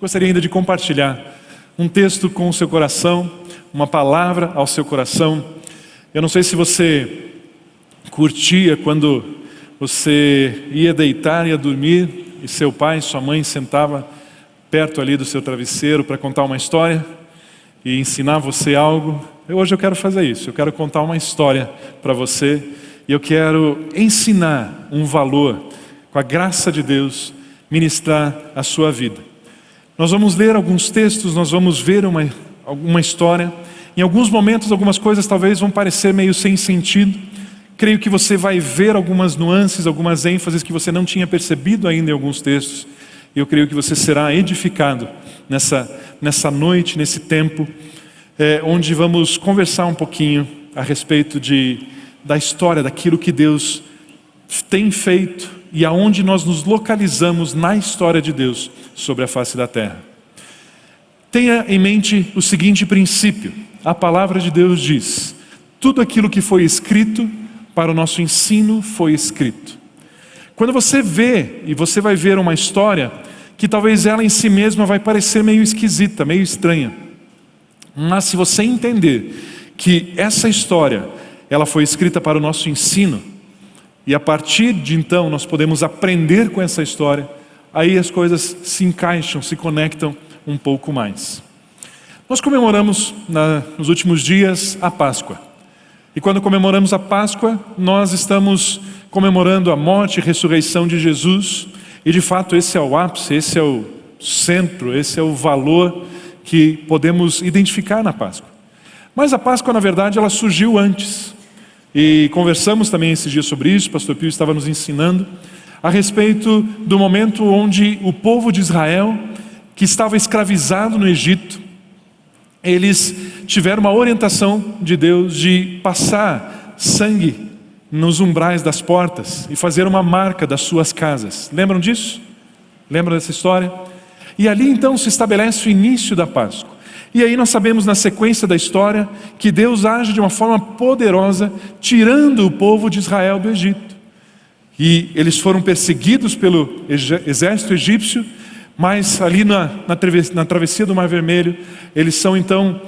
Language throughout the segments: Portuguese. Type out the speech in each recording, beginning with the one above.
Gostaria ainda de compartilhar um texto com o seu coração, uma palavra ao seu coração. Eu não sei se você curtia quando você ia deitar, ia dormir, e seu pai, sua mãe sentava perto ali do seu travesseiro para contar uma história e ensinar você algo. Hoje eu quero fazer isso, eu quero contar uma história para você e eu quero ensinar um valor, com a graça de Deus, ministrar a sua vida. Nós vamos ler alguns textos, nós vamos ver alguma história. Em alguns momentos, algumas coisas talvez vão parecer meio sem sentido. Creio que você vai ver algumas nuances, algumas ênfases que você não tinha percebido ainda em alguns textos. E eu creio que você será edificado nessa noite, nesse tempo, onde vamos conversar um pouquinho a respeito da história, daquilo que Deus tem feito e aonde nós nos localizamos na história de Deus sobre a face da terra. Tenha em mente o seguinte princípio: a palavra de Deus diz: tudo aquilo que foi escrito para o nosso ensino foi escrito. Quando você vê, e você vai ver uma história que talvez ela em si mesma vai parecer meio esquisita, meio estranha, mas se você entender que essa história ela foi escrita para o nosso ensino, e a partir de então nós podemos aprender com essa história, aí as coisas se encaixam, se conectam um pouco mais. Nós comemoramos nos últimos dias a Páscoa. E quando comemoramos a Páscoa, nós estamos comemorando a morte e ressurreição de Jesus. E de fato esse é o ápice, esse é o centro, esse é o valor que podemos identificar na Páscoa. Mas a Páscoa, na verdade, ela surgiu antes. E conversamos também esses dias sobre isso, o pastor Pio estava nos ensinando a respeito do momento onde o povo de Israel, que estava escravizado no Egito, eles tiveram uma orientação de Deus de passar sangue nos umbrais das portas e fazer uma marca das suas casas. Lembram disso? Lembram dessa história? E ali então se estabelece o início da Páscoa. E aí nós sabemos na sequência da história que Deus age de uma forma poderosa, tirando o povo de Israel do Egito. E eles foram perseguidos pelo exército egípcio, mas ali na travessia do Mar Vermelho, eles são então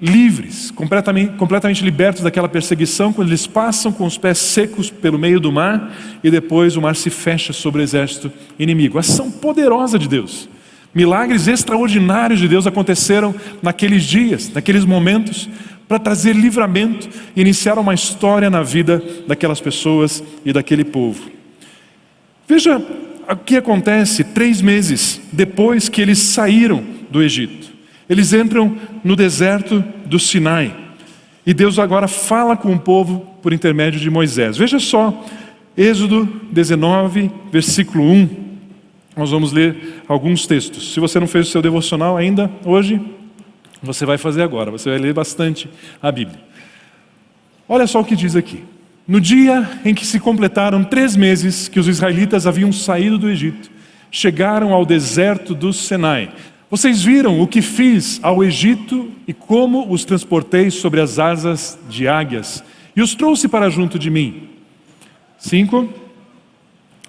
livres, completamente libertos daquela perseguição, quando eles passam com os pés secos pelo meio do mar, e depois o mar se fecha sobre o exército inimigo. A ação poderosa de Deus. Milagres extraordinários de Deus aconteceram naqueles dias, naqueles momentos, para trazer livramento e iniciar uma história na vida daquelas pessoas e daquele povo. Veja o que acontece 3 meses depois que eles saíram do Egito. Eles entram no deserto do Sinai. E Deus agora fala com o povo por intermédio de Moisés. Veja só, Êxodo 19, versículo 1. Nós vamos ler alguns textos. Se você não fez o seu devocional ainda hoje, você vai fazer agora. Você vai ler bastante a Bíblia. Olha só o que diz aqui. No dia em que se completaram 3 meses que os israelitas haviam saído do Egito, chegaram ao deserto do Sinai. Vocês viram o que fiz ao Egito e como os transportei sobre as asas de águias e os trouxe para junto de mim. 5.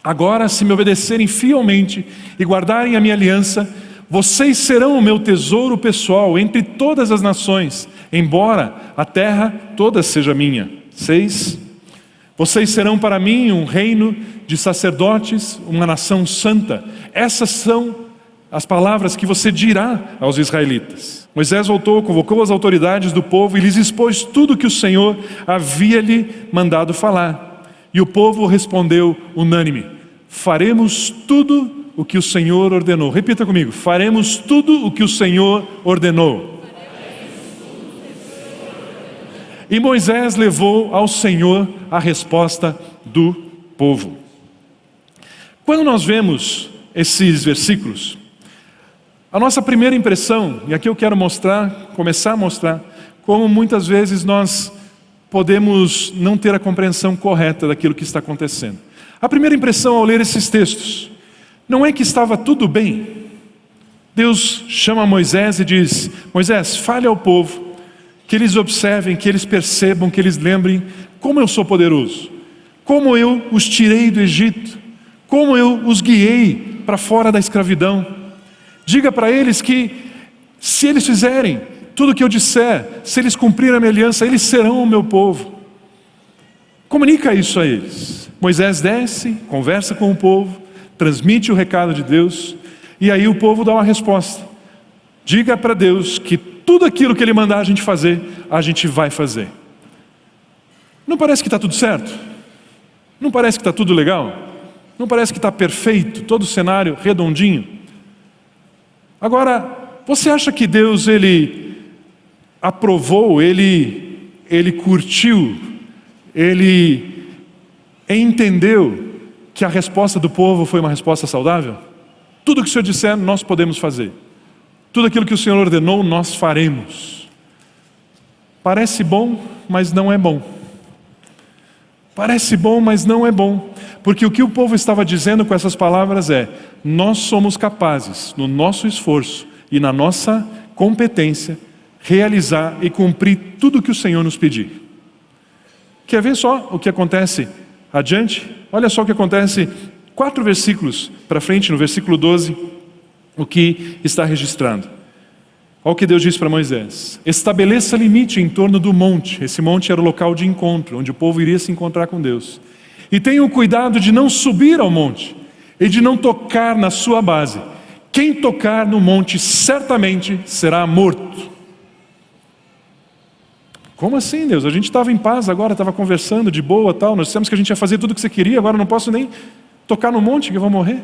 Agora, se me obedecerem fielmente e guardarem a minha aliança, vocês serão o meu tesouro pessoal entre todas as nações, embora a terra toda seja minha. 6. Vocês serão para mim um reino de sacerdotes, uma nação santa. Essas são as palavras que você dirá aos israelitas. Moisés voltou, convocou as autoridades do povo e lhes expôs tudo o que o Senhor havia lhe mandado falar. E o povo respondeu unânime: faremos tudo o que o Senhor ordenou. Repita comigo: faremos tudo o que o Senhor ordenou. E Moisés levou ao Senhor a resposta do povo. Quando nós vemos esses versículos, a nossa primeira impressão, e aqui eu quero começar a mostrar, como muitas vezes nós podemos não ter a compreensão correta daquilo que está acontecendo. A primeira impressão ao ler esses textos, não é que estava tudo bem. Deus chama Moisés e diz: Moisés, fale ao povo, que eles observem, que eles percebam, que eles lembrem como eu sou poderoso, como eu os tirei do Egito, como eu os guiei para fora da escravidão, Diga para eles que, se eles fizerem tudo o que eu disser, se eles cumprirem a minha aliança, eles serão o meu povo. Comunica isso a eles. Moisés desce, conversa com o povo, transmite o recado de Deus, e aí o povo dá uma resposta. Diga para Deus que tudo aquilo que Ele mandar a gente fazer, a gente vai fazer. Não parece que está tudo certo? Não parece que está tudo legal? Não parece que está perfeito, todo o cenário redondinho? Agora, você acha que Deus, Ele aprovou, Ele curtiu, Ele entendeu que a resposta do povo foi uma resposta saudável? Tudo que o Senhor disser, nós podemos fazer. Tudo aquilo que o Senhor ordenou, nós faremos. Parece bom, mas não é bom. Parece bom, mas não é bom. Porque o que o povo estava dizendo com essas palavras é: nós somos capazes, no nosso esforço e na nossa competência, realizar e cumprir tudo o que o Senhor nos pedir. Quer ver só o que acontece adiante? Olha só o que acontece 4 versículos para frente, no versículo 12, o que está registrado. Olha o que Deus diz para Moisés: estabeleça limite em torno do monte. Esse monte era o local de encontro, onde o povo iria se encontrar com Deus. E tenha o cuidado de não subir ao monte e de não tocar na sua base. Quem tocar no monte certamente será morto. Como assim, Deus? A gente estava em paz agora, estava conversando de boa, tal. Nós dissemos que a gente ia fazer tudo o que você queria, agora eu não posso nem tocar no monte que eu vou morrer.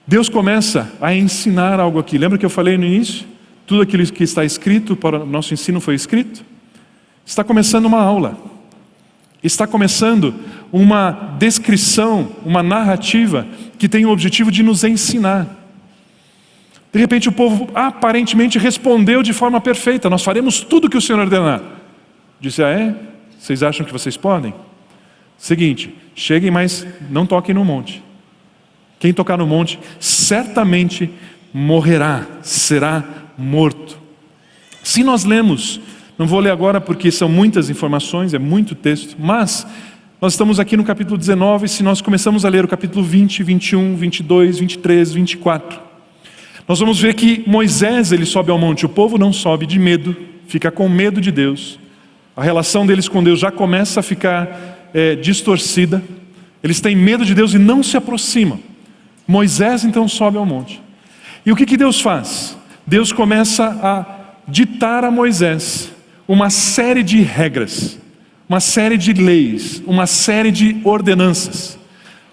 Deus começa a ensinar algo aqui. Lembra que eu falei no início? Tudo aquilo que está escrito para o nosso ensino foi escrito. Está começando uma aula. Está começando uma descrição, uma narrativa que tem o objetivo de nos ensinar. De repente o povo aparentemente respondeu de forma perfeita: nós faremos tudo o que o Senhor ordenar. Disse: ah é? Vocês acham que vocês podem? Seguinte, cheguem, mas não toquem no monte. Quem tocar no monte certamente morrerá, será morto. Se nós lemos, não vou ler agora porque são muitas informações, é muito texto, mas nós estamos aqui no capítulo 19, se nós começamos a ler o capítulo 20, 21, 22, 23, 24, nós vamos ver que Moisés, ele sobe ao monte, o povo não sobe de medo, fica com medo de Deus, a relação deles com Deus já começa a ficar distorcida, eles têm medo de Deus e não se aproximam. Moisés então sobe ao monte, e o que Deus faz? Deus começa a ditar a Moisés uma série de regras, uma série de leis, uma série de ordenanças.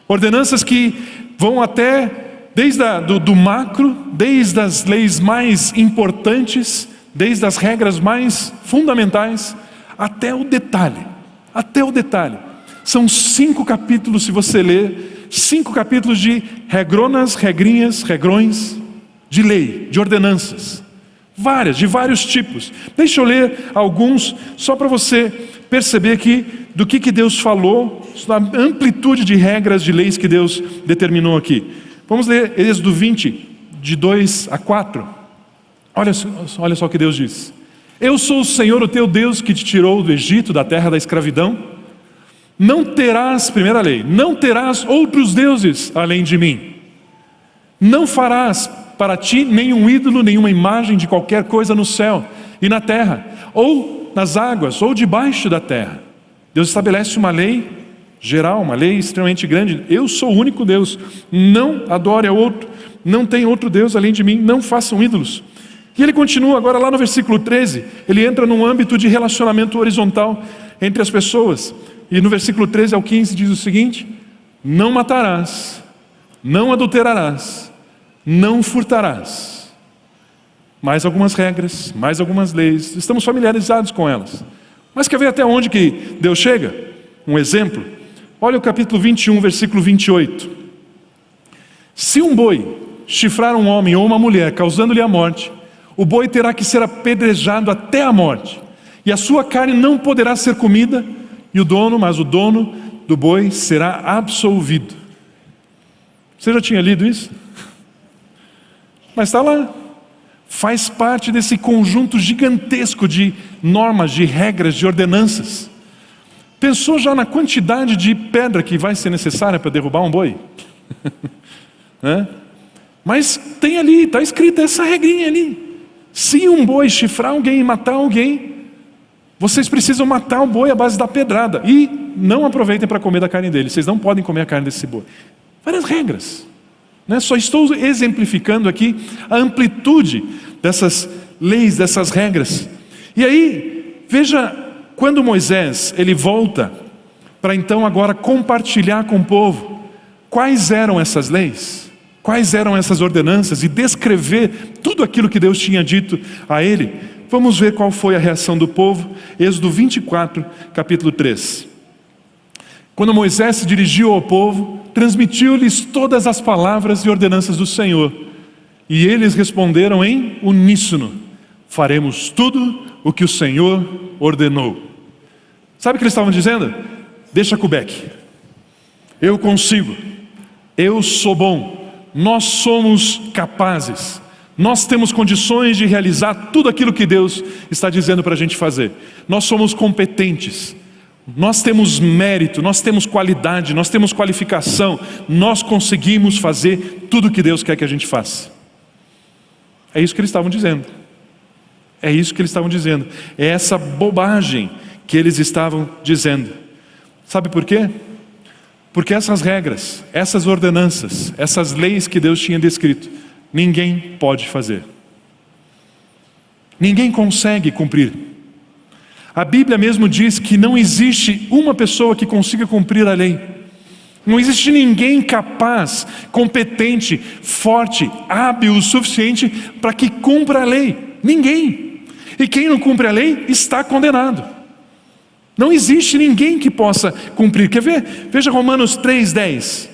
Ordenanças que vão até, desde do macro, desde as leis mais importantes, desde as regras mais fundamentais, até o detalhe. Até o detalhe. São 5 capítulos, se você ler, 5 capítulos de regronas, regrinhas, regrões, de lei, de ordenanças. Várias, de vários tipos. Deixa eu ler alguns, só para você perceber aqui do que Deus falou, da amplitude de regras, de leis que Deus determinou aqui. Vamos ler Êxodo 20, de 2 a 4. Olha só o que Deus diz: eu sou o Senhor, o teu Deus, que te tirou do Egito, da terra da escravidão. Não terás, primeira lei, não terás outros deuses além de mim. Não farás para ti nenhum ídolo, nenhuma imagem de qualquer coisa no céu e na terra, ou nas águas, ou debaixo da terra. Deus estabelece uma lei geral, uma lei extremamente grande. Eu sou o único Deus, não adore a outro, não tem outro Deus além de mim, não façam ídolos. E ele continua agora lá no versículo 13, ele entra num âmbito de relacionamento horizontal entre as pessoas, e no versículo 13 ao 15 diz o seguinte: não matarás, não adulterarás, não furtarás. Mais algumas regras, mais algumas leis, estamos familiarizados com elas. Mas quer ver até onde que Deus chega? Um exemplo, olha o capítulo 21, versículo 28. Se um boi chifrar um homem ou uma mulher, causando-lhe a morte, o boi terá que ser apedrejado até a morte, e a sua carne não poderá ser comida, mas o dono do boi será absolvido. Você já tinha lido isso? Mas está lá, faz parte desse conjunto gigantesco de normas, de regras, de ordenanças. Pensou já na quantidade de pedra que vai ser necessária para derrubar um boi? Mas tem ali, está escrita essa regrinha ali. Se um boi chifrar alguém e matar alguém, vocês precisam matar o boi à base da pedrada. E não aproveitem para comer da carne dele. Vocês não podem comer a carne desse boi. Várias regras. Né? Só estou exemplificando aqui a amplitude dessas leis, dessas regras. E aí, veja, quando Moisés ele volta para então agora compartilhar com o povo quais eram essas leis, quais eram essas ordenanças e descrever tudo aquilo que Deus tinha dito a ele, vamos ver qual foi a reação do povo. Êxodo 24, capítulo 3. Quando Moisés se dirigiu ao povo, transmitiu-lhes todas as palavras e ordenanças do Senhor. E eles responderam em uníssono: faremos tudo o que o Senhor ordenou. Sabe o que eles estavam dizendo? Deixa com o Beck. Eu consigo. Eu sou bom. Nós somos capazes. Nós temos condições de realizar tudo aquilo que Deus está dizendo para a gente fazer. Nós somos competentes. Nós temos mérito, nós temos qualidade, nós temos qualificação. Nós conseguimos fazer tudo o que Deus quer que a gente faça. É isso que eles estavam dizendo. É isso que eles estavam dizendo. É essa bobagem que eles estavam dizendo. Sabe por quê? Porque essas regras, essas ordenanças, essas leis que Deus tinha descrito, ninguém pode fazer. Ninguém consegue cumprir. A Bíblia mesmo diz que não existe uma pessoa que consiga cumprir a lei. Não existe ninguém capaz, competente, forte, hábil o suficiente para que cumpra a lei. Ninguém. E quem não cumpre a lei está condenado. Não existe ninguém que possa cumprir. Quer ver? Veja Romanos 3:10.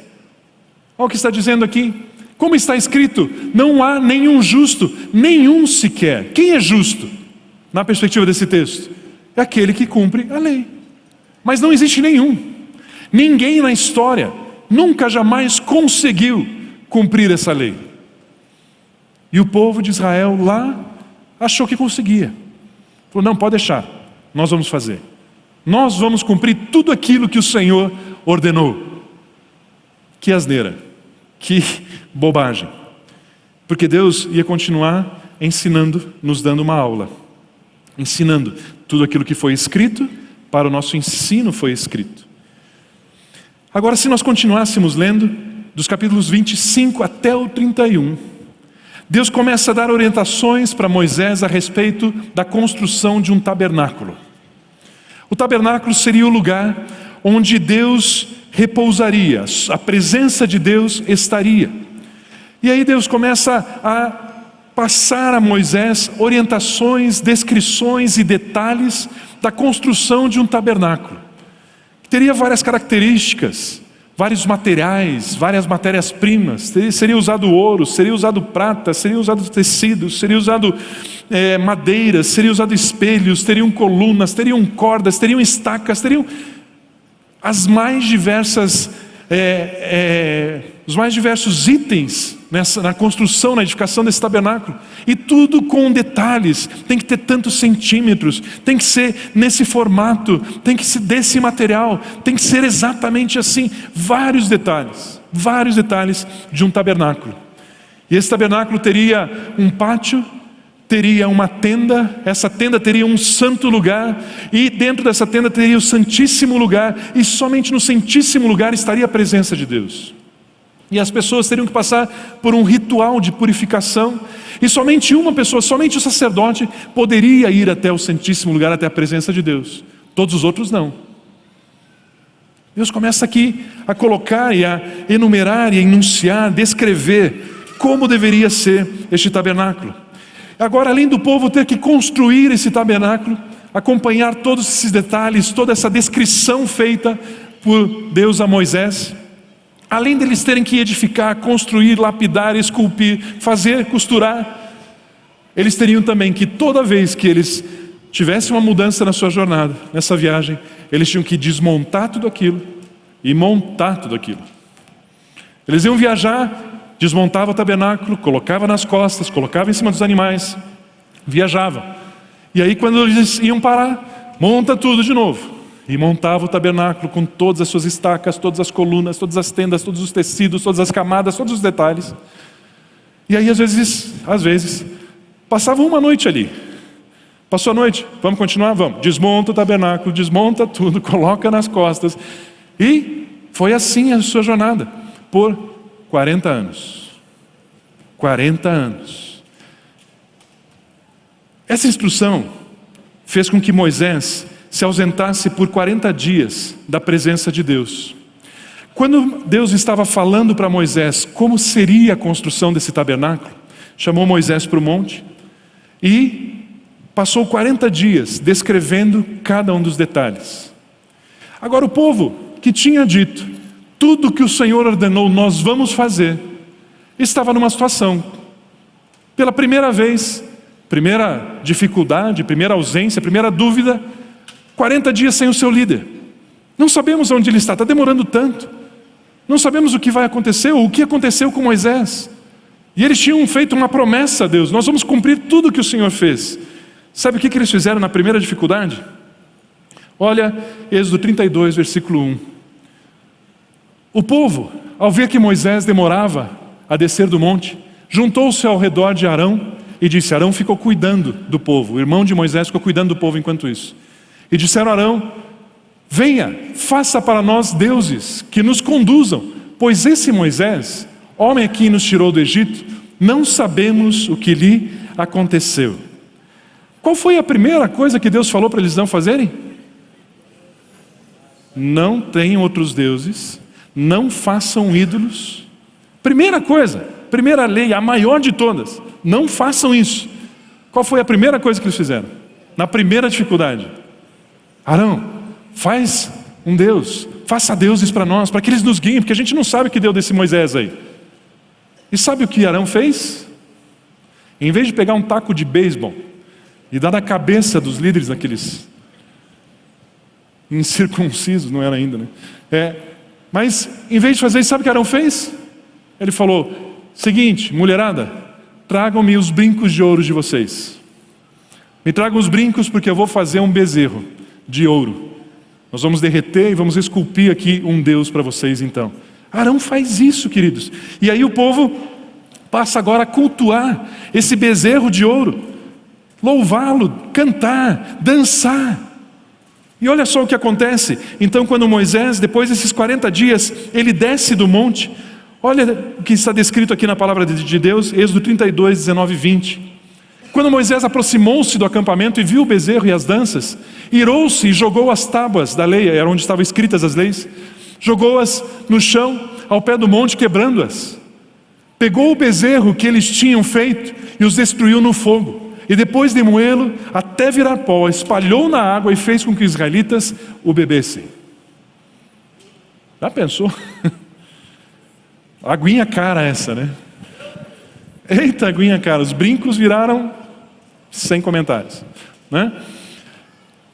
Olha o que está dizendo aqui. Como está escrito, não há nenhum justo, nenhum sequer. Quem é justo? Na perspectiva desse texto, é aquele que cumpre a lei. Mas não existe nenhum. Ninguém na história nunca jamais conseguiu cumprir essa lei. E o povo de Israel lá achou que conseguia. Falou: não, pode deixar, nós vamos fazer. Nós vamos cumprir tudo aquilo que o Senhor ordenou. Que asneira, que bobagem. Porque Deus ia continuar ensinando, nos dando uma aula. Ensinando tudo aquilo que foi escrito, para o nosso ensino foi escrito. Agora, se nós continuássemos lendo, dos capítulos 25 até o 31, Deus começa a dar orientações para Moisés a respeito da construção de um tabernáculo. O tabernáculo seria o lugar onde Deus repousaria, a presença de Deus estaria. E aí Deus começa a passar a Moisés orientações, descrições e detalhes da construção de um tabernáculo. Teria várias características, vários materiais, várias matérias-primas. Seria usado ouro, seria usado prata, seria usado tecidos, seria usado madeiras, seria usado espelhos, teriam colunas, teriam cordas, teriam estacas, teriam as mais diversas, os mais diversos itens na construção, na edificação desse tabernáculo. E tudo com detalhes. Tem que ter tantos centímetros, tem que ser nesse formato, tem que ser desse material, tem que ser exatamente assim. Vários detalhes de um tabernáculo. E esse tabernáculo teria um pátio, teria uma tenda, essa tenda teria um santo lugar, e dentro dessa tenda teria o santíssimo lugar, e somente no santíssimo lugar estaria a presença de Deus. E as pessoas teriam que passar por um ritual de purificação, e somente uma pessoa, somente o sacerdote, poderia ir até o santíssimo lugar, até a presença de Deus. Todos os outros não. Deus começa aqui a colocar e a enumerar e a enunciar, descrever como deveria ser este tabernáculo. Agora, além do povo ter que construir esse tabernáculo, acompanhar todos esses detalhes, toda essa descrição feita por Deus a Moisés, além deles terem que edificar, construir, lapidar, esculpir, fazer, costurar, eles teriam também que, toda vez que eles tivessem uma mudança na sua jornada, nessa viagem, eles tinham que desmontar tudo aquilo e montar tudo aquilo. Eles iam viajar, desmontava o tabernáculo, colocava nas costas, colocava em cima dos animais, viajava. E aí quando eles iam parar, monta tudo de novo. E montava o tabernáculo com todas as suas estacas, todas as colunas, todas as tendas, todos os tecidos, todas as camadas, todos os detalhes. E aí às vezes, passava uma noite ali. Passou a noite, vamos continuar? Vamos. Desmonta o tabernáculo, desmonta tudo, coloca nas costas. E foi assim a sua jornada, por 40 anos. 40 anos. Essa instrução fez com que Moisés se ausentasse por 40 dias da presença de Deus. Quando Deus estava falando para Moisés como seria a construção desse tabernáculo, chamou Moisés para o monte e passou 40 dias descrevendo cada um dos detalhes. Agora o povo que tinha dito, tudo que o Senhor ordenou nós vamos fazer, estava numa situação, pela primeira vez, primeira dificuldade, primeira ausência, primeira dúvida, 40 dias sem o seu líder. Não sabemos onde ele está demorando tanto. Não sabemos o que vai acontecer, ou o que aconteceu com Moisés. E eles tinham feito uma promessa a Deus, nós vamos cumprir tudo o que o Senhor fez. Sabe o que eles fizeram na primeira dificuldade? Olha, Êxodo 32, versículo 1. O povo, ao ver que Moisés demorava a descer do monte, juntou-se ao redor de Arão e disse, Arão ficou cuidando do povo, o irmão de Moisés ficou cuidando do povo enquanto isso. E disseram a Arão, venha, faça para nós deuses que nos conduzam, pois esse Moisés, homem que nos tirou do Egito, não sabemos o que lhe aconteceu. Qual foi a primeira coisa que Deus falou para eles não fazerem? Não tenham outros deuses, não façam ídolos. Primeira coisa, primeira lei, a maior de todas, não façam isso. Qual foi a primeira coisa que eles fizeram? Na primeira dificuldade, Arão, faz um Deus, faça deuses para nós, para que eles nos guiem, porque a gente não sabe o que deu desse Moisés aí. E sabe o que Arão fez? Em vez de pegar um taco de beisebol e dar na cabeça dos líderes daqueles incircuncisos, não era ainda, né? Mas em vez de fazer isso, sabe o que Arão fez? Ele falou, seguinte, mulherada, tragam-me os brincos de ouro de vocês. Me tragam os brincos porque eu vou fazer um bezerro de ouro. Nós vamos derreter e vamos esculpir aqui um Deus para vocês então. Arão faz isso, queridos. E aí o povo passa agora a cultuar esse bezerro de ouro, louvá-lo, cantar, dançar. E olha só o que acontece. Então quando Moisés, depois desses 40 dias, ele desce do monte, olha o que está descrito aqui na palavra de Deus, Êxodo 32, 19 e 20. Quando Moisés aproximou-se do acampamento e viu o bezerro e as danças, irou-se e jogou as tábuas da lei, era onde estavam escritas as leis, jogou-as no chão, ao pé do monte, quebrando-as. Pegou o bezerro que eles tinham feito e os destruiu no fogo. E depois de moê-lo, até virar pó, espalhou na água e fez com que os israelitas o bebessem. Já pensou? Aguinha cara essa, né? Eita, aguinha cara, os brincos viraram sem comentários, né?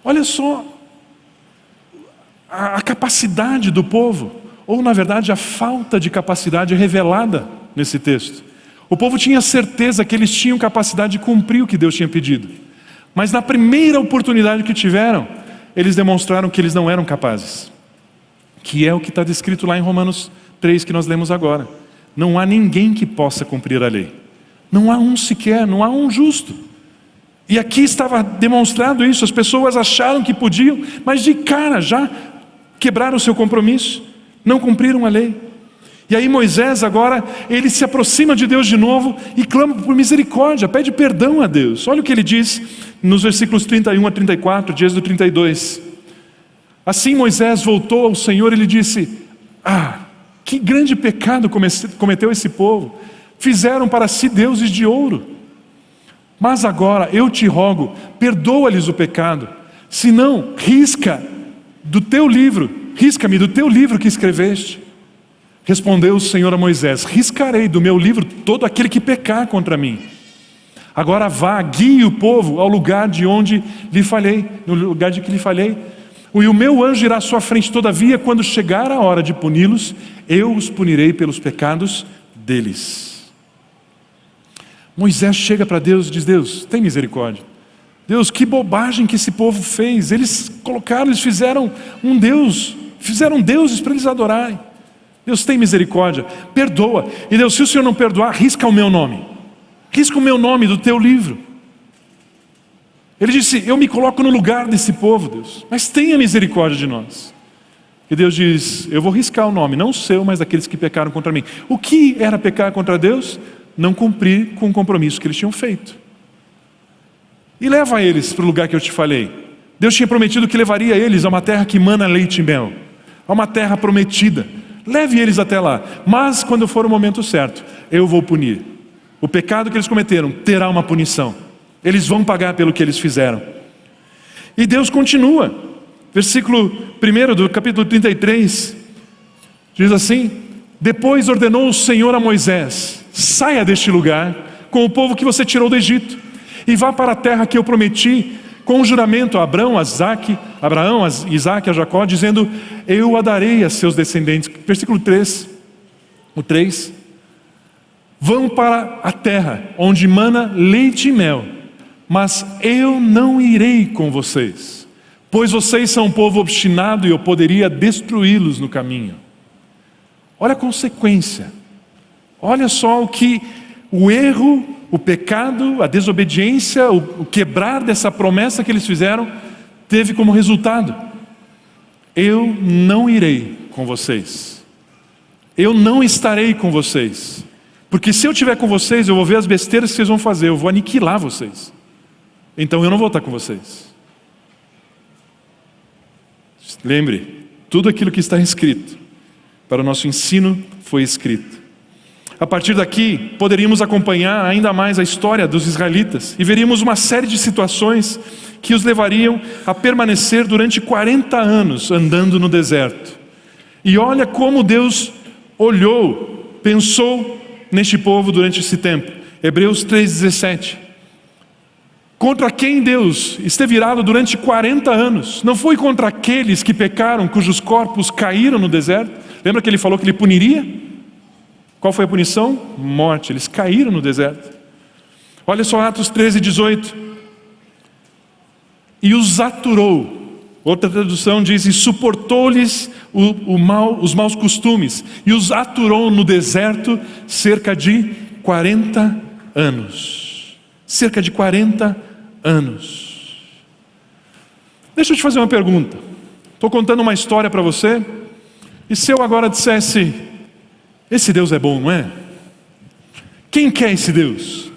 Olha só a capacidade do povo, ou na verdade a falta de capacidade revelada nesse texto. O povo tinha certeza que eles tinham capacidade de cumprir o que Deus tinha pedido, mas na primeira oportunidade que tiveram, eles demonstraram que eles não eram capazes, que é o que está descrito lá em Romanos 3 que nós lemos agora. Não há ninguém que possa cumprir a lei, não há um sequer, não há um justo. E aqui estava demonstrado isso, as pessoas acharam que podiam, mas de cara já quebraram o seu compromisso, não cumpriram a lei. E aí Moisés agora, ele se aproxima de Deus de novo e clama por misericórdia, pede perdão a Deus. Olha o que ele diz nos versículos 31 a 34, de Êxodo 32. Assim Moisés voltou ao Senhor e lhe disse, que grande pecado cometeu esse povo, fizeram para si deuses de ouro. Mas agora eu te rogo, perdoa-lhes o pecado, senão risca-me do teu livro que escreveste. Respondeu o Senhor a Moisés, riscarei do meu livro todo aquele que pecar contra mim. Agora vá, guie o povo ao lugar de onde lhe falhei, no lugar de que lhe falhei. E o meu anjo irá à sua frente, todavia, quando chegar a hora de puni-los, eu os punirei pelos pecados deles. Moisés chega para Deus e diz, Deus, tem misericórdia. Deus, que bobagem que esse povo fez. Eles fizeram um Deus, fizeram deuses para eles adorarem. Deus tem misericórdia, perdoa. E Deus, se o Senhor não perdoar, risca o meu nome. Risca o meu nome do teu livro. Ele disse, eu me coloco no lugar desse povo, Deus, mas tenha misericórdia de nós. E Deus diz, eu vou riscar o nome, não o seu, mas daqueles que pecaram contra mim. O que era pecar contra Deus? Não cumprir com o compromisso que eles tinham feito. E leva eles para o lugar que eu te falei. Deus tinha prometido que levaria eles a uma terra que mana leite e mel, a uma terra prometida. Leve eles até lá, mas quando for o momento certo, eu vou punir. O pecado que eles cometeram terá uma punição. Eles vão pagar pelo que eles fizeram. E Deus continua. Versículo 1 do capítulo 33, diz assim, depois ordenou o Senhor a Moisés, saia deste lugar com o povo que você tirou do Egito, e vá para a terra que eu prometi, com um juramento a Abraão, a Isaque, a Jacó, dizendo, eu a darei a seus descendentes. Versículo 3, o 3, vão para a terra onde mana leite e mel, mas eu não irei com vocês, pois vocês são um povo obstinado e eu poderia destruí-los no caminho. Olha a consequência, olha só o erro, o pecado, a desobediência, o quebrar dessa promessa que eles fizeram, teve como resultado, eu não irei com vocês, eu não estarei com vocês, porque se eu estiver com vocês, eu vou ver as besteiras que vocês vão fazer, eu vou aniquilar vocês. Então eu não vou estar com vocês. Lembre, tudo aquilo que está escrito para o nosso ensino foi escrito. A partir daqui, poderíamos acompanhar ainda mais a história dos israelitas e veríamos uma série de situações que os levariam a permanecer durante 40 anos andando no deserto. E olha como Deus olhou, pensou neste povo durante esse tempo. Hebreus 3,17. Contra quem Deus esteve irado durante 40 anos? Não foi contra aqueles que pecaram, cujos corpos caíram no deserto? Lembra que ele falou que ele puniria? Qual foi a punição? Morte, eles caíram no deserto. Olha só Atos 13:18. E os aturou. Outra tradução diz, e suportou-lhes os maus costumes. E os aturou no deserto cerca de 40 anos. Cerca de 40 anos. Deixa eu te fazer uma pergunta. Estou contando uma história para você. E se eu agora dissesse, esse Deus é bom, não é? Quem quer esse Deus?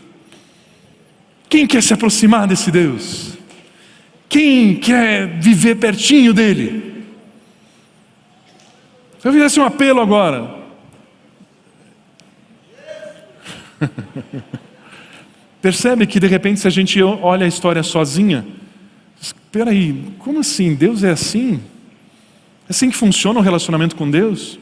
Quem quer se aproximar desse Deus? Quem quer viver pertinho dele? Se eu fizesse um apelo agora. Percebe que de repente se a gente olha a história sozinha, espera aí, como assim? Deus é assim? É assim que funciona o relacionamento com Deus?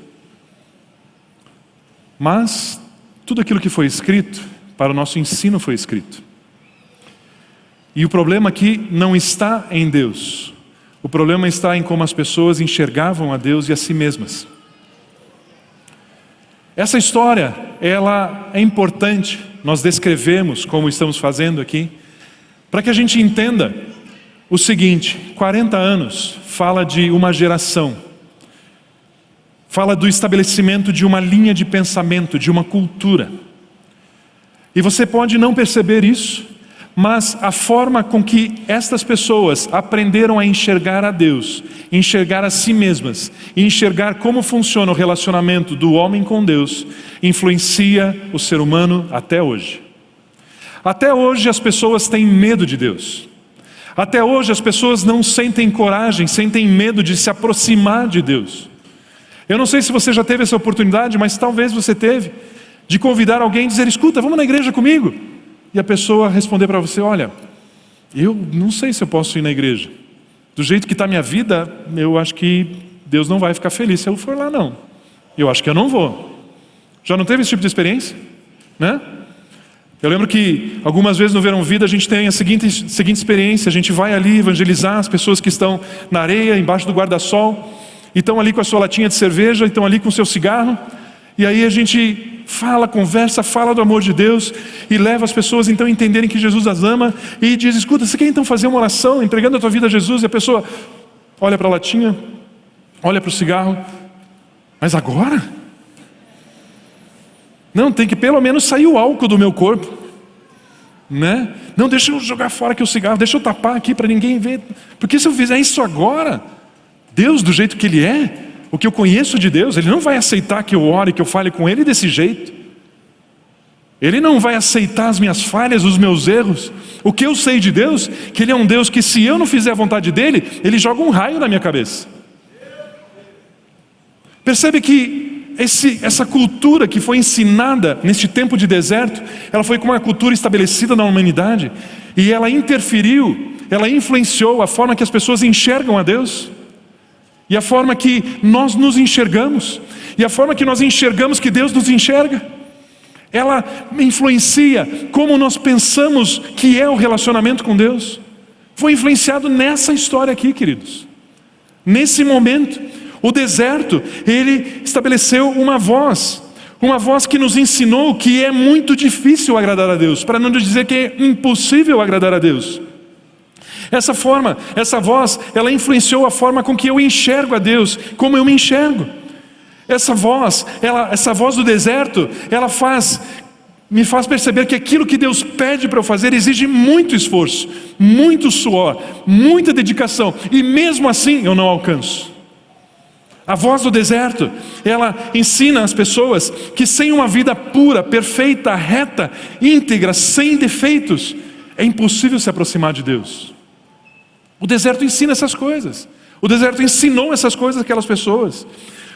Mas tudo aquilo que foi escrito para o nosso ensino foi escrito. E o problema aqui não está em Deus. O problema está em como as pessoas enxergavam a Deus e a si mesmas. Essa história, ela é importante, nós descrevemos como estamos fazendo aqui, para que a gente entenda o seguinte, 40 anos fala de uma geração, fala do estabelecimento de uma linha de pensamento, de uma cultura. E você pode não perceber isso, mas a forma com que estas pessoas aprenderam a enxergar a Deus, enxergar a si mesmas, e enxergar como funciona o relacionamento do homem com Deus, influencia o ser humano até hoje. Até hoje as pessoas têm medo de Deus. Até hoje as pessoas não sentem coragem, sentem medo de se aproximar de Deus. Eu não sei se você já teve essa oportunidade, mas talvez você teve, de convidar alguém e dizer, escuta, vamos na igreja comigo. E a pessoa responder para você, olha, eu não sei se eu posso ir na igreja. Do jeito que está a minha vida, eu acho que Deus não vai ficar feliz se eu for lá não. Eu acho que eu não vou. Já não teve esse tipo de experiência? Né? Eu lembro que algumas vezes no Verão Vida a gente tem a seguinte experiência, a gente vai ali evangelizar as pessoas que estão na areia, embaixo do guarda-sol, e estão ali com a sua latinha de cerveja, e estão ali com o seu cigarro, e aí a gente fala, conversa, fala do amor de Deus e leva as pessoas então a entenderem que Jesus as ama e diz, escuta, você quer então fazer uma oração entregando a tua vida a Jesus? E a pessoa olha para a latinha, olha para o cigarro, mas agora? Não, tem que pelo menos sair o álcool do meu corpo, né? Não, deixa eu jogar fora aqui o cigarro, deixa eu tapar aqui para ninguém ver. Porque se eu fizer isso agora, Deus do jeito que Ele é, o que eu conheço de Deus, Ele não vai aceitar que eu ore, que eu fale com Ele desse jeito. Ele não vai aceitar as minhas falhas, os meus erros. O que eu sei de Deus, que Ele é um Deus que, se eu não fizer a vontade dEle, Ele joga um raio na minha cabeça. Percebe que essa cultura que foi ensinada neste tempo de deserto, ela foi como uma cultura estabelecida na humanidade, e ela interferiu, ela influenciou a forma que as pessoas enxergam a Deus, e a forma que nós nos enxergamos, e a forma que nós enxergamos que Deus nos enxerga. Ela influencia como nós pensamos que é o relacionamento com Deus. Foi influenciado nessa história aqui, queridos. Nesse momento, o deserto, ele estabeleceu uma voz que nos ensinou que é muito difícil agradar a Deus, para não dizer que é impossível agradar a Deus. Essa voz, ela influenciou a forma com que eu enxergo a Deus, como eu me enxergo. Essa voz do deserto, ela me faz perceber que aquilo que Deus pede para eu fazer exige muito esforço, muito suor, muita dedicação, e mesmo assim eu não alcanço. A voz do deserto, ela ensina as pessoas que sem uma vida pura, perfeita, reta, íntegra, sem defeitos, é impossível se aproximar de Deus. O deserto ensina essas coisas. O deserto ensinou essas coisas àquelas pessoas.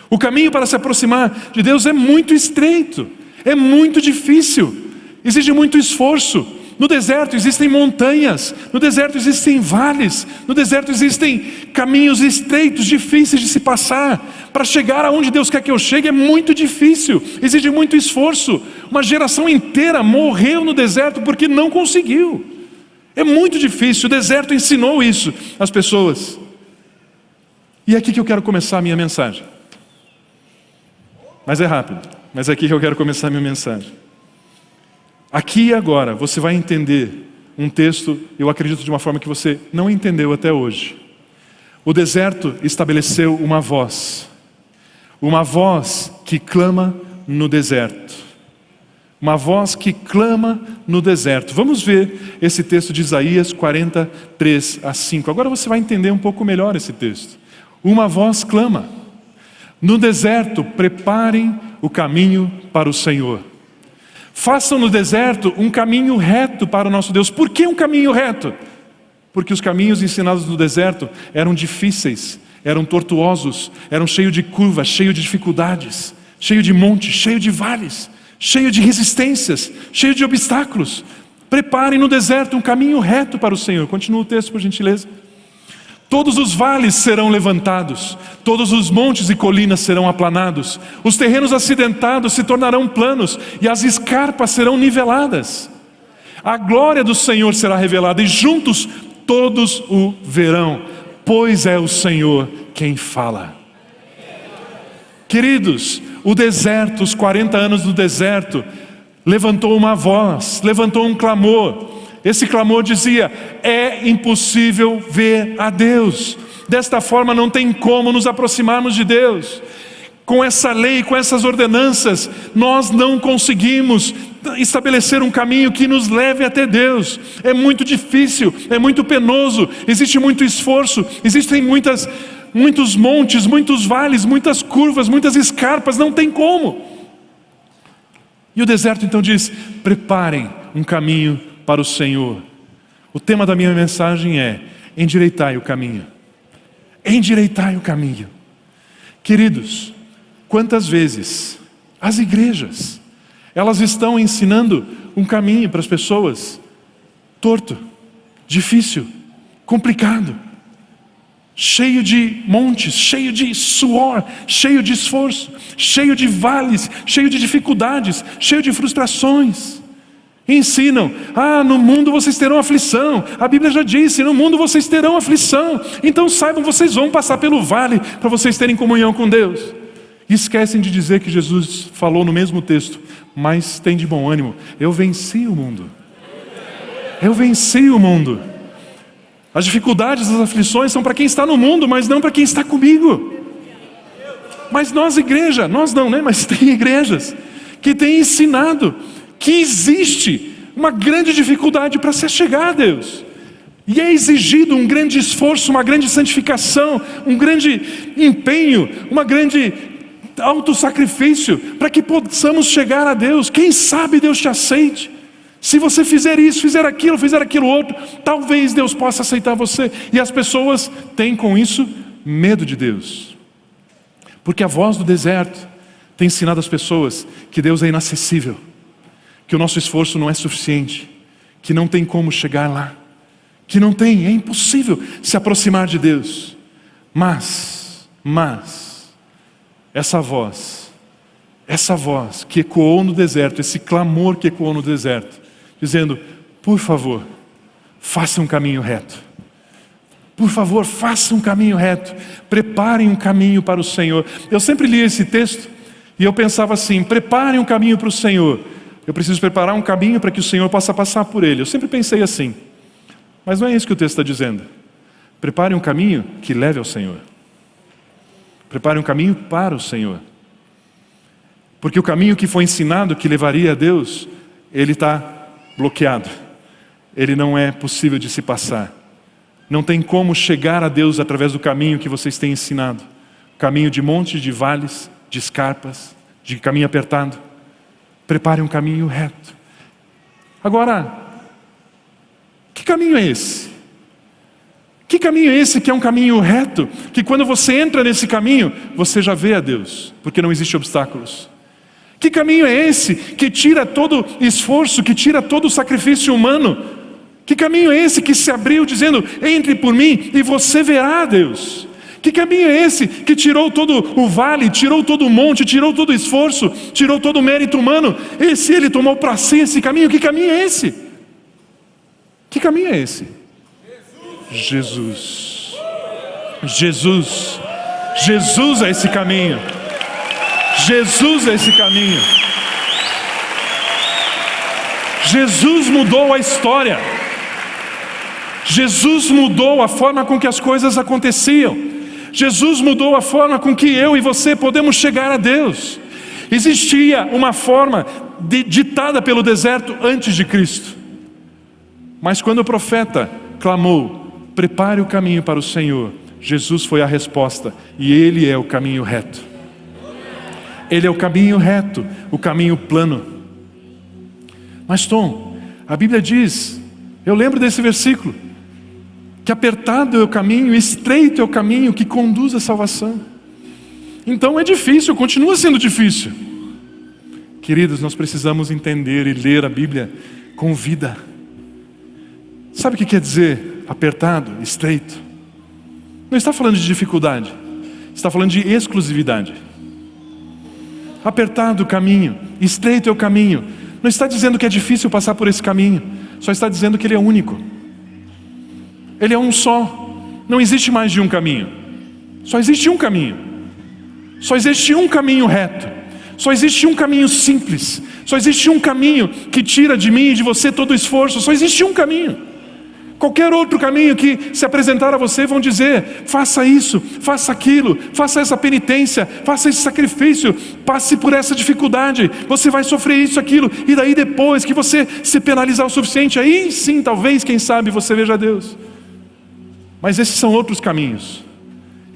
O caminho para se aproximar de Deus é muito estreito, é muito difícil, exige muito esforço. No deserto existem montanhas, no deserto existem vales, no deserto existem caminhos estreitos, difíceis de se passar. Para chegar aonde Deus quer que eu chegue é muito difícil, exige muito esforço. Uma geração inteira morreu no deserto porque não conseguiu. É muito difícil, o deserto ensinou isso às pessoas. E é aqui que eu quero começar a minha mensagem. Mas é rápido, mas é aqui que eu quero começar a minha mensagem. Aqui e agora você vai entender um texto, eu acredito de uma forma que você não entendeu até hoje. O deserto estabeleceu uma voz que clama no deserto. Uma voz que clama no deserto. Vamos ver esse texto de Isaías 43:5. Agora você vai entender um pouco melhor esse texto. Uma voz clama: no deserto preparem o caminho para o Senhor. Façam no deserto um caminho reto para o nosso Deus. Por que um caminho reto? Porque os caminhos ensinados no deserto eram difíceis, eram tortuosos, eram cheios de curvas, cheios de dificuldades, cheios de montes, cheios de vales, cheios de resistências, cheios de obstáculos. Preparem no deserto um caminho reto para o Senhor. Continua o texto, por gentileza. Todos os vales serão levantados, todos os montes e colinas serão aplanados, os terrenos acidentados se tornarão planos e as escarpas serão niveladas. A glória do Senhor será revelada e juntos todos o verão, pois é o Senhor quem fala. Queridos, o deserto, os 40 anos do deserto, levantou uma voz, levantou um clamor. Esse clamor dizia: é impossível ver a Deus. Desta forma não tem como nos aproximarmos de Deus. Com essa lei, com essas ordenanças, nós não conseguimos estabelecer um caminho que nos leve até Deus. É muito difícil, é muito penoso, existe muito esforço, existem muitos montes, muitos vales, muitas curvas, muitas escarpas, não tem como. E o deserto então diz: preparem um caminho para o Senhor. O tema da minha mensagem é: endireitai o caminho. Endireitai o caminho. Queridos, quantas vezes as igrejas, elas estão ensinando um caminho para as pessoas torto, difícil, complicado, cheio de montes, cheio de suor, cheio de esforço, cheio de vales, cheio de dificuldades, cheio de frustrações. Ensinam: no mundo vocês terão aflição. A Bíblia já disse: no mundo vocês terão aflição. Então saibam, vocês vão passar pelo vale para vocês terem comunhão com Deus. E esquecem de dizer que Jesus falou no mesmo texto: mas tem de bom ânimo, eu venci o mundo. Eu venci o mundo. As dificuldades, as aflições são para quem está no mundo, mas não para quem está comigo. Mas nós igreja, nós não, né? Mas tem igrejas que tem ensinado que existe uma grande dificuldade para se chegar a Deus. E é exigido um grande esforço, uma grande santificação, um grande empenho, uma grande autossacrifício para que possamos chegar a Deus. Quem sabe Deus te aceite. Se você fizer isso, fizer aquilo outro, talvez Deus possa aceitar você. E as pessoas têm com isso medo de Deus. Porque a voz do deserto tem ensinado as pessoas que Deus é inacessível, que o nosso esforço não é suficiente, que não tem como chegar lá, é impossível se aproximar de Deus. Mas, essa voz que ecoou no deserto, esse clamor que ecoou no deserto, dizendo: por favor, faça um caminho reto. Por favor, faça um caminho reto. Preparem um caminho para o Senhor. Eu sempre li esse texto e eu pensava assim: preparem um caminho para o Senhor. Eu preciso preparar um caminho para que o Senhor possa passar por ele. Eu sempre pensei assim. Mas não é isso que o texto está dizendo. Prepare um caminho que leve ao Senhor. Prepare um caminho para o Senhor. Porque o caminho que foi ensinado que levaria a Deus, ele está bloqueado. Ele não é possível de se passar. Não tem como chegar a Deus através do caminho que vocês têm ensinado. Caminho de montes, de vales, de escarpas, de caminho apertado. Prepare um caminho reto. Agora, que caminho é esse? Que caminho é esse que é um caminho reto? Que quando você entra nesse caminho, você já vê a Deus, porque não existe obstáculos. Que caminho é esse que tira todo esforço, que tira todo o sacrifício humano? Que caminho é esse que se abriu dizendo: entre por mim e você verá a Deus? Que caminho é esse que tirou todo o vale, tirou todo o monte, tirou todo o esforço, tirou todo o mérito humano? Ele tomou para si esse caminho. Que caminho é esse? Que caminho é esse? Jesus. Jesus é esse caminho. Jesus é esse caminho. Jesus mudou a história. Jesus mudou a forma com que as coisas aconteciam. Jesus mudou a forma com que eu e você podemos chegar a Deus. Existia uma forma ditada pelo deserto antes de Cristo. Mas quando o profeta clamou: prepare o caminho para o Senhor, Jesus foi a resposta. E Ele é o caminho reto. Ele é o caminho reto, o caminho plano. Mas Tom, a Bíblia diz, eu lembro desse versículo, que apertado é o caminho, estreito é o caminho que conduz à salvação. Então é difícil, continua sendo difícil. Queridos, nós precisamos entender e ler a Bíblia com vida. Sabe o que quer dizer apertado, estreito? Não está falando de dificuldade, está falando de exclusividade. Apertado o caminho, estreito é o caminho. Não está dizendo que é difícil passar por esse caminho, só está dizendo que ele é único. Ele é um só. Não existe mais de um caminho. Só existe um caminho. Só existe um caminho reto. Só existe um caminho simples. Só existe um caminho que tira de mim e de você todo o esforço. Só existe um caminho. Qualquer outro caminho que se apresentar a você vão dizer: faça isso, faça aquilo, faça essa penitência, faça esse sacrifício, passe por essa dificuldade, você vai sofrer isso, aquilo, e daí depois que você se penalizar o suficiente, aí sim, talvez, quem sabe, você veja Deus. Mas esses são outros caminhos,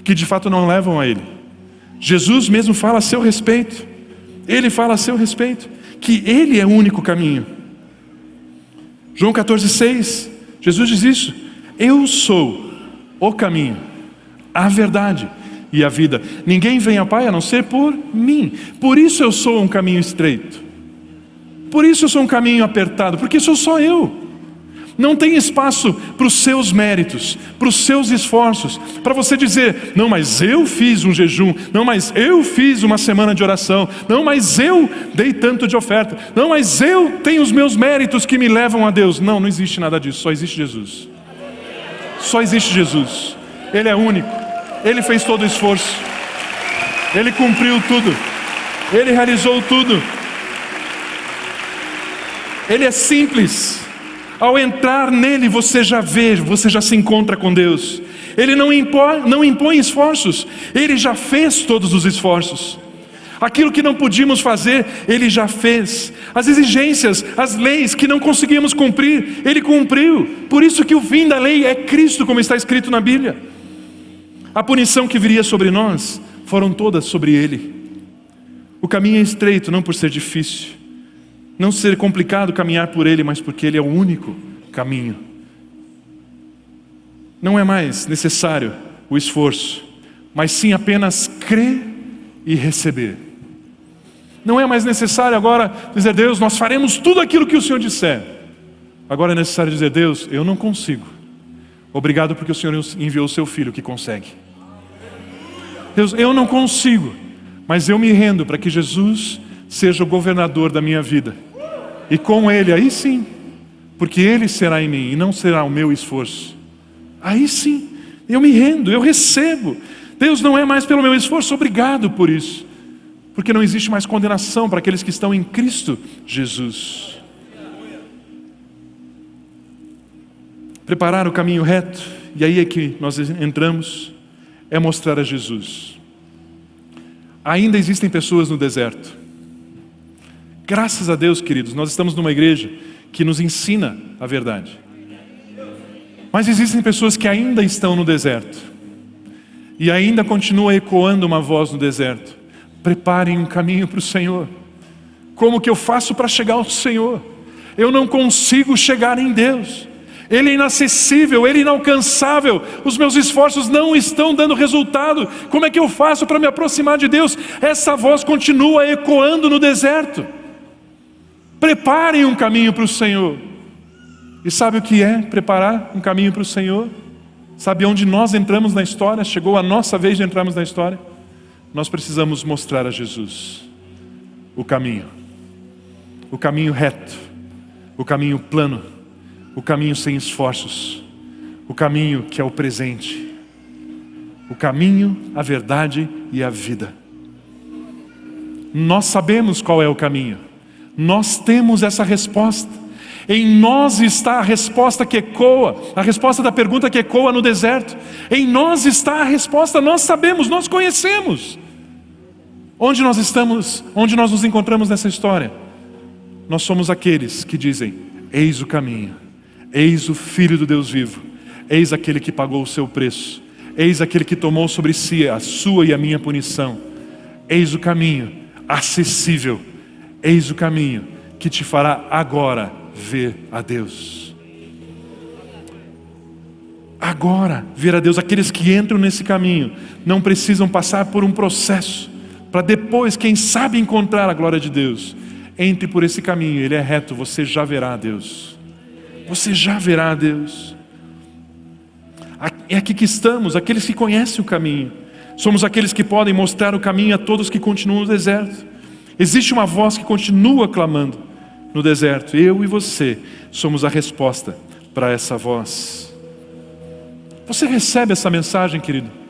que de fato não levam a Ele. Jesus mesmo fala a seu respeito, Ele fala a seu respeito, que Ele é o único caminho. João 14,6, Jesus diz isso: eu sou o caminho, a verdade e a vida. Ninguém vem ao Pai a não ser por mim. Por isso eu sou um caminho estreito. Por isso eu sou um caminho apertado, porque sou só eu. Não tem espaço para os seus méritos, para os seus esforços, para você dizer: não, mas eu fiz um jejum, não, mas eu fiz uma semana de oração, não, mas eu dei tanto de oferta, não, mas eu tenho os meus méritos que me levam a Deus. Não, não existe nada disso, só existe Jesus. Só existe Jesus. Ele é único, Ele fez todo o esforço, Ele cumpriu tudo, Ele realizou tudo. Ele é simples. Ao entrar nele, você já vê, você já se encontra com Deus. Ele não impõe esforços, Ele já fez todos os esforços. Aquilo que não podíamos fazer, Ele já fez. As exigências, as leis que não conseguíamos cumprir, Ele cumpriu. Por isso que o fim da lei é Cristo, como está escrito na Bíblia. A punição que viria sobre nós, foram todas sobre Ele. O caminho é estreito, não por ser difícil, não ser complicado caminhar por Ele, mas porque Ele é o único caminho. Não é mais necessário o esforço, mas sim apenas crer e receber. Não é mais necessário agora dizer: Deus, nós faremos tudo aquilo que o Senhor disser. Agora é necessário dizer: Deus, eu não consigo. Obrigado porque o Senhor enviou o seu Filho que consegue. Deus, eu não consigo, mas eu me rendo para que Jesus seja o governador da minha vida. E com Ele, aí sim, porque Ele será em mim e não será o meu esforço. Aí sim, eu me rendo, eu recebo. Deus, não é mais pelo meu esforço, obrigado por isso. Porque não existe mais condenação para aqueles que estão em Cristo Jesus. Preparar o caminho reto, e aí é que nós entramos, é mostrar a Jesus. Ainda existem pessoas no deserto. Graças a Deus, queridos, nós estamos numa igreja que nos ensina a verdade. Mas existem pessoas que ainda estão no deserto. E ainda continua ecoando uma voz no deserto: preparem um caminho para o Senhor. Como que eu faço para chegar ao Senhor? Eu não consigo chegar em Deus. Ele é inacessível, Ele é inalcançável. Os meus esforços não estão dando resultado. Como é que eu faço para me aproximar de Deus? Essa voz continua ecoando no deserto. Preparem um caminho para o Senhor. E sabe o que é preparar um caminho para o Senhor? Sabe onde nós entramos na história? Chegou a nossa vez de entrarmos na história. Nós precisamos mostrar a Jesus o caminho reto, o caminho plano, o caminho sem esforços, o caminho que é o presente, o caminho, a verdade e a vida. Nós sabemos qual é o caminho, nós temos essa resposta. Em nós está a resposta que ecoa, a resposta da pergunta que ecoa no deserto. Em nós está a resposta, nós sabemos, nós conhecemos. Onde nós estamos, onde nós nos encontramos nessa história? Nós somos aqueles que dizem: eis o caminho, eis o Filho do Deus vivo, eis aquele que pagou o seu preço, eis aquele que tomou sobre si a sua e a minha punição. Eis o caminho acessível, eis o caminho que te fará agora ver a Deus. Agora ver a Deus. Aqueles que entram nesse caminho não precisam passar por um processo para depois, quem sabe, encontrar a glória de Deus. Entre por esse caminho, ele é reto, você já verá a Deus. Você já verá a Deus. É aqui que estamos, aqueles que conhecem o caminho. Somos aqueles que podem mostrar o caminho a todos que continuam no deserto. Existe uma voz que continua clamando no deserto. Eu e você somos a resposta para essa voz. Você recebe essa mensagem, querido?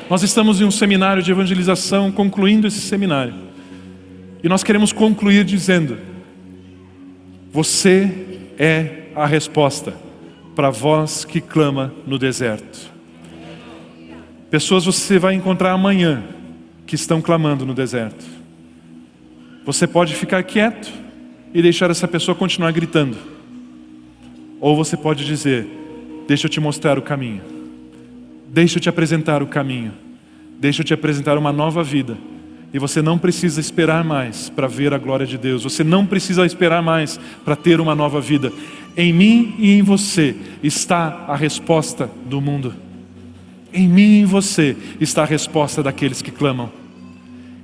Nós estamos em um seminário de evangelização, concluindo esse seminário. E nós queremos concluir dizendo: você é a resposta para a voz que clama no deserto. Pessoas você vai encontrar amanhã que estão clamando no deserto. Você pode ficar quieto e deixar essa pessoa continuar gritando. Ou você pode dizer: deixa eu te mostrar o caminho. Deixa eu te apresentar o caminho. Deixa eu te apresentar uma nova vida. E você não precisa esperar mais para ver a glória de Deus. Você não precisa esperar mais para ter uma nova vida. Em mim e em você está a resposta do mundo. Em mim e em você está a resposta daqueles que clamam.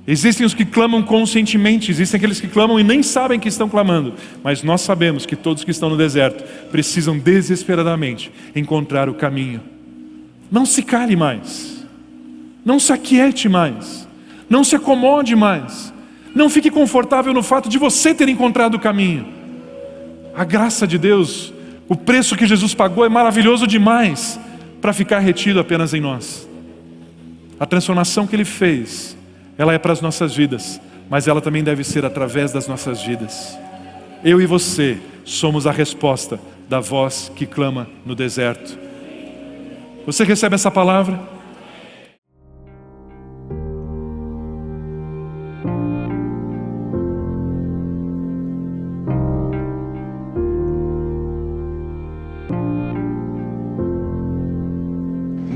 Existem os que clamam conscientemente, existem aqueles que clamam e nem sabem que estão clamando. Mas nós sabemos que todos que estão no deserto precisam desesperadamente encontrar o caminho. Não se cale mais. Não se aquiete mais. Não se acomode mais. Não fique confortável no fato de você ter encontrado o caminho. A graça de Deus, o preço que Jesus pagou é maravilhoso demais para ficar retido apenas em nós. A transformação que Ele fez, ela é para as nossas vidas, mas ela também deve ser através das nossas vidas. Eu e você somos a resposta da voz que clama no deserto. Você recebe essa palavra?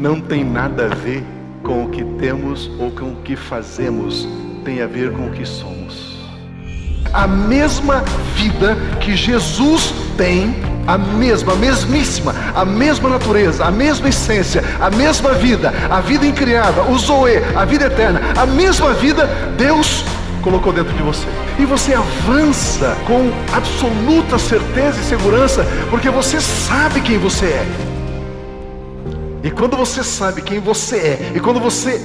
não tem nada a ver com o que temos ou com o que fazemos, tem a ver com o que somos. A mesma vida que Jesus tem, a mesmíssima, a mesma natureza, a mesma essência, a mesma vida, a vida incriada, o Zoe, a vida eterna, a mesma vida, Deus colocou dentro de você. E você avança com absoluta certeza e segurança, porque você sabe quem você é. E quando você sabe quem você é, e quando você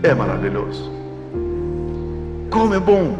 é maravilhoso. Como é bom